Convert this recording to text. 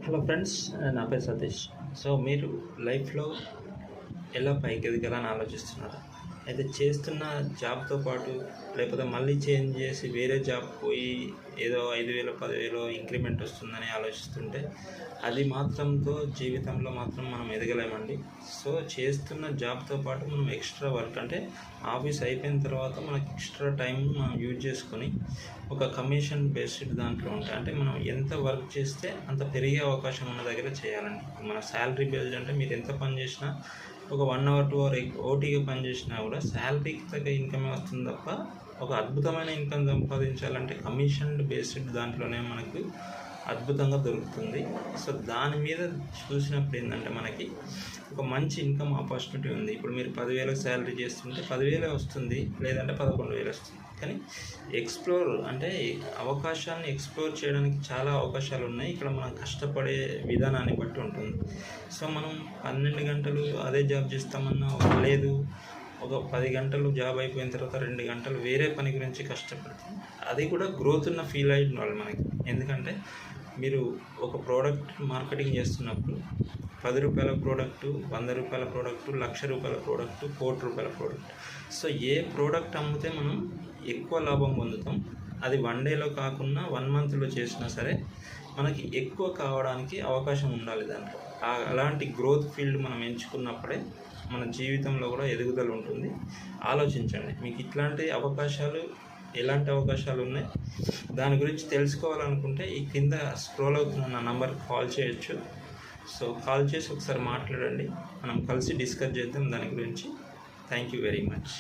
Hello friends, నా పేరు Satish. So మీరు లైఫ్లో ఎలా పైకి ఎదగాలని ఆలోచిస్తున్నారు? అయితే చేస్తున్న జాబ్తో పాటు లేకపోతే మళ్ళీ చేంజ్ చేసి వేరే జాబ్ పోయి ఏదో 5,000 10,000 ఇంక్రిమెంట్ వస్తుందని ఆలోచిస్తుంటే అది మాత్రంతో జీవితంలో మాత్రం మనం ఎదగలేమండి. సో చేస్తున్న జాబ్తో పాటు మనం ఎక్స్ట్రా వర్క్, అంటే ఆఫీస్ అయిపోయిన తర్వాత మనకి ఎక్స్ట్రా టైం మనం యూజ్ చేసుకొని ఒక కమిషన్ బేస్డ్ దాంట్లో ఉంటాయి. అంటే మనం ఎంత వర్క్ చేస్తే అంత పెరిగే అవకాశం ఉన్న దగ్గర చేయాలండి. మన శాలరీ బేస్డ్ అంటే మీరు ఎంత పని చేసినా ఒక 1 అవర్ 2 అవర్ ఓటీగా పని చేసినా కూడా శాలరీకి తగ్గ ఇన్కమే వస్తుంది తప్ప ఒక అద్భుతమైన ఇన్కమ్ సంపాదించాలంటే కమిషన్ బేస్డ్ దాంట్లోనే మనకు అద్భుతంగా దొరుకుతుంది. సో దాని మీద చూసినప్పుడు ఏంటంటే మనకి ఒక మంచి ఇన్కమ్ ఆపర్చునిటీ ఉంది. ఇప్పుడు మీరు 10,000 శాలరీ చేస్తుంటే 10,000 వస్తుంది, లేదంటే 11,000 వస్తుంది. కానీ ఎక్స్ప్లోర్ అంటే అవకాశాన్ని ఎక్స్ప్లోర్ చేయడానికి చాలా అవకాశాలు ఉన్నాయి. ఇక్కడ మనం కష్టపడే విధానాన్ని బట్టి ఉంటుంది. సో మనం 12 గంటలు అదే జాబ్ చేస్తామన్నా లేదు, ఒక 10 గంటలు జాబ్ అయిపోయిన తర్వాత 2 గంటలు వేరే పని గురించి కష్టపడతాం. అది కూడా గ్రోత్ ఉన్న ఫీల్ అయి ఉండాలి మనకి. ఎందుకంటే మీరు ఒక ప్రోడక్ట్ మార్కెటింగ్ చేస్తున్నప్పుడు 10 రూపాయల ప్రోడక్టు, 100 రూపాయల ప్రోడక్టు, 1,00,000 రూపాయల ప్రోడక్టు, 1 కోటి రూపాయల ప్రోడక్ట్. సో ఏ ప్రోడక్ట్ అమ్మితే మనం ఎక్కువ లాభం పొందుతాం, అది 1 డేలో కాకుండా 1 మంత్లో చేసినా సరే మనకి ఎక్కువ కావడానికి అవకాశం ఉండాలి దాంట్లో. అలాంటి గ్రోత్ ఫీల్డ్ మనం ఎంచుకున్నప్పుడే మన జీవితంలో కూడా ఎదుగుదల ఉంటుంది. ఆలోచించండి, మీకు ఇట్లాంటి అవకాశాలు ఎలాంటి అవకాశాలు ఉన్నాయి దాని గురించి తెలుసుకోవాలనుకుంటే ఈ కింద స్క్రోల్ అవుతున్న నా నంబర్కి కాల్ చేయొచ్చు. సో కాల్ చేసి ఒకసారి మాట్లాడండి, మనం కలిసి డిస్కస్ చేద్దాం దాని గురించి. Thank you very much.